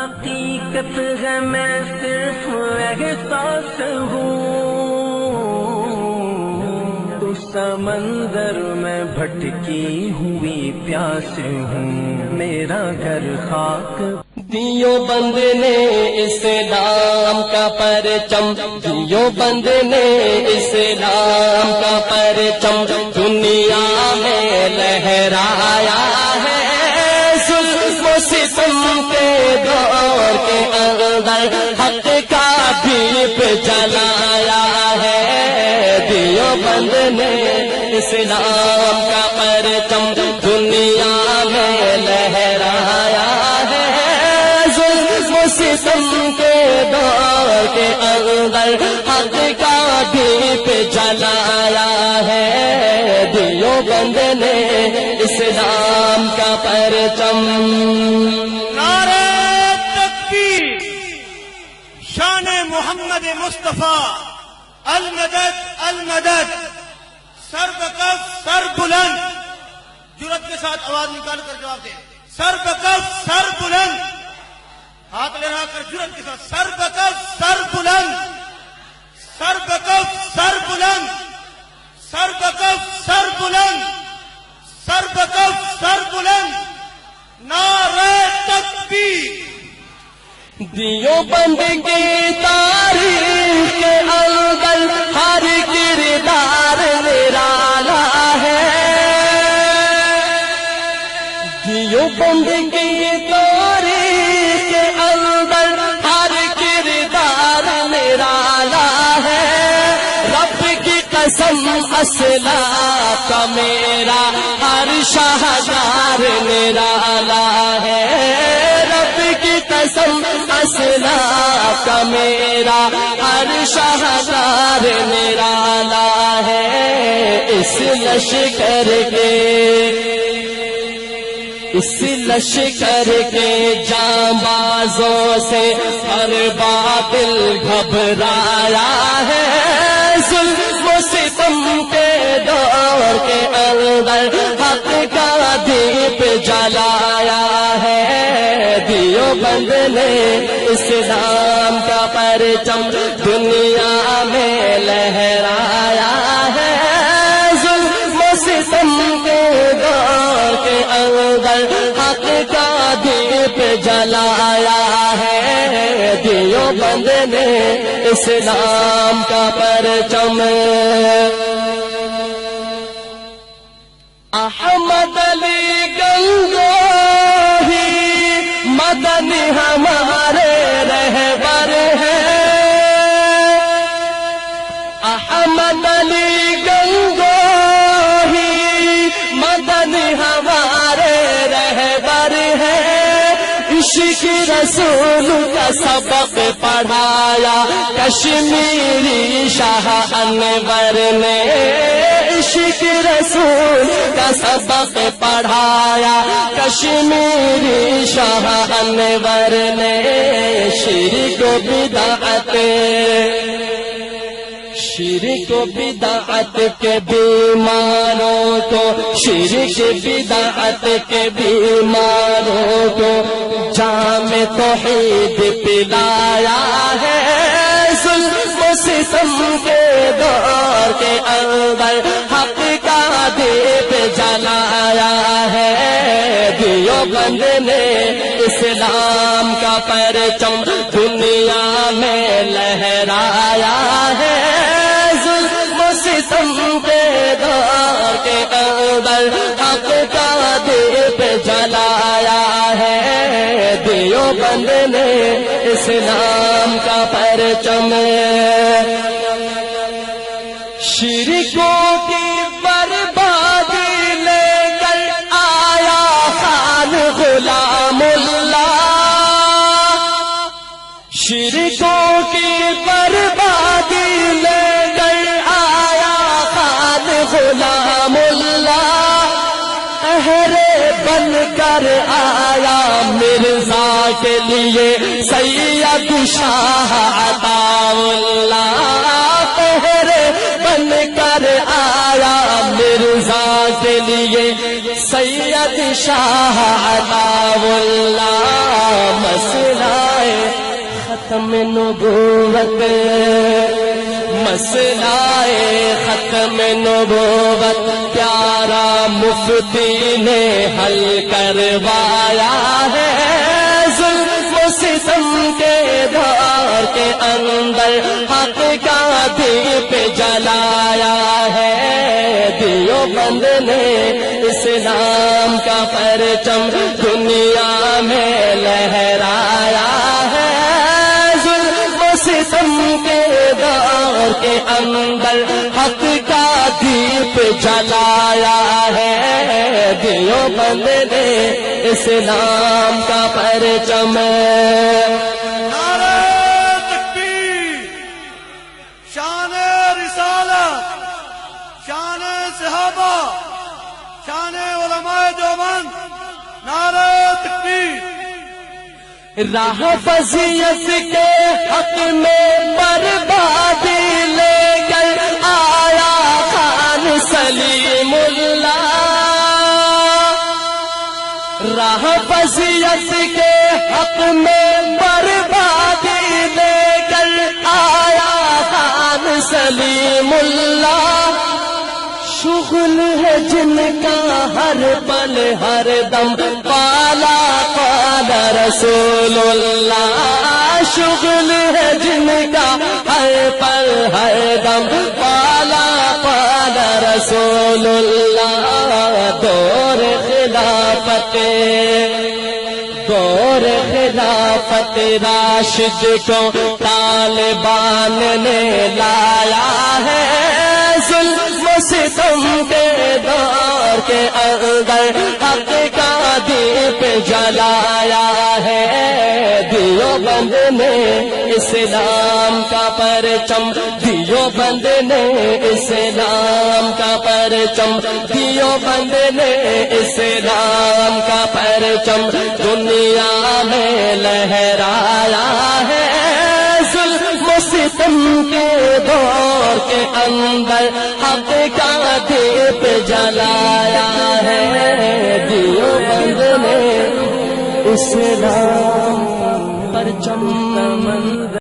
حقیقت ہے میں صرف احساس ہوں، تو سمندر میں بھٹکی ہوئی پیاس ہوں، میرا گھر خاک دیو بند نے اسلام کا پرچم، دیو بند نے اسلام کا پرچم دنیا میں لہرایا ہے، ظلم و ستم کے دور کے اندر حق کا دیپ جلایا ہے، دیو بند نے اسلام کا پرچم دنیا میں لہرایا ہے، ستم کے دور کے اندر حق کا دیپ جلایا ہے، دیو بند نے اسلام کا پرچم۔ نعرہ تکبیر، شان محمد مصطفیٰ، المدد المدد، سر بکف سر بلند، جرأت کے ساتھ آواز نکال کر جواب دیں، سر بکف سر بلند، ہاتھ لہرا کر جرأت کے ساتھ، سر بکف سر بلند، سر بکف سر بلند، سر بکف سر بلند، سر بکف سر بلند، نعرہ تکبیر۔ دیو بند کی تاریخ کے اندر ہر کردار نرالا ہے، دیو بند کی تاریخ کے اندر ہر کردار نرالا ہے، رب کی قسم اسلاف کا میرا ہر شاہکار نرالا ہے، رب کی قسم اسلاف کا میرا ہر شاہکار نرالا ہے، اس لشکر کے جانبازوں سے ہر باطل گھبرایا ہے، ظلم و ستم کے دور کے اندر حق کا دیپ جلایا ہے، دیو بند نے اسلام کا پرچم دنیا میں لہرایا ہے، ظلم و ستم کے دور کے اندر حق کا دیپ جلایا ہے، دیو بند نے اسلام کا پرچم۔ احمد علی گنگوہی مدنی ہمارے رہبر ہیں، احمد علی گنگوہی مدنی ہمارے رہبر ہیں، عشق رسول کا سبق پڑھایا کشمیری شاہ انور نے، عشق رسول کا سبق پڑھایا کشمیری شاہ انور نے، شرک و بدعت کے بیماروں کو، شرک بدعت کے بیماروں کو جام توحید پلایا ہے، ظلم و ستم کے دور کے اندر حق کا دیپ جلایا ہے، دیو بند نے اسلام کا پرچم دنیا میں لہرایا ہے، ظلم و ستم کے دور کے اندر حق کا دیپ جلایا ہے، دیو بند نے اسلام کا پرچم۔ شرکوں کی بربادی لے کر آیا خان غلام اللہ، شرکوں کی بربادی لے کر آیا خان غلام اللہ، اہرے بن کر آیا مرزا کے لیے سید شاہ عطا اللہ، پہرے بن کر آیا مرزا کے لیے سید شاہ عطا اللہ، مسئلہ ختم نبوت، مسئلہ ختم نبوت پیارا مفتی نے حل کروایا ہے، ظلم و ستم کے دور کے اندر حق کا دیپ جلایا ہے، دیوبند نے اسلام کا پرچم دنیا میں لہرایا ہے، ظلم و ستم کے دور کے اندر حق کا دیپ جلایا ہے، دیوبند نے اسلام کا پرچم۔ نعرہ تکبیر، شان رسالت، شان صحابہ، شان علماء دیوبند، نعرہ تکبیر۔ راہ فضیلت کے حق میں بربادی لے کر آیا خان سلیم اللہ، راہ فضیلت کے حق میں بربادی لے کر آیا خان سلیم اللہ، شغل ہے جن کا ہر پل ہر دم پالا قال رسول اللہ، شغل ہے جن کا ہر پل ہر دم پالا قال رسول اللہ، دور خلافت راشد کو طالبان نے لایا ہے، ظلم و ستم کے دور کے اندر حق کا دیپ جلایا ہے، دیوبند نے اسلام کا پرچم، دیوبند نے اسلام کا پرچم، دیوبند نے اسلام کا پرچم دنیا میں لہرایا ہے، ظلم و ستم کے دور کے اندر حق کا دیپ جلایا ہے، دیوبند نے اسلام پرچم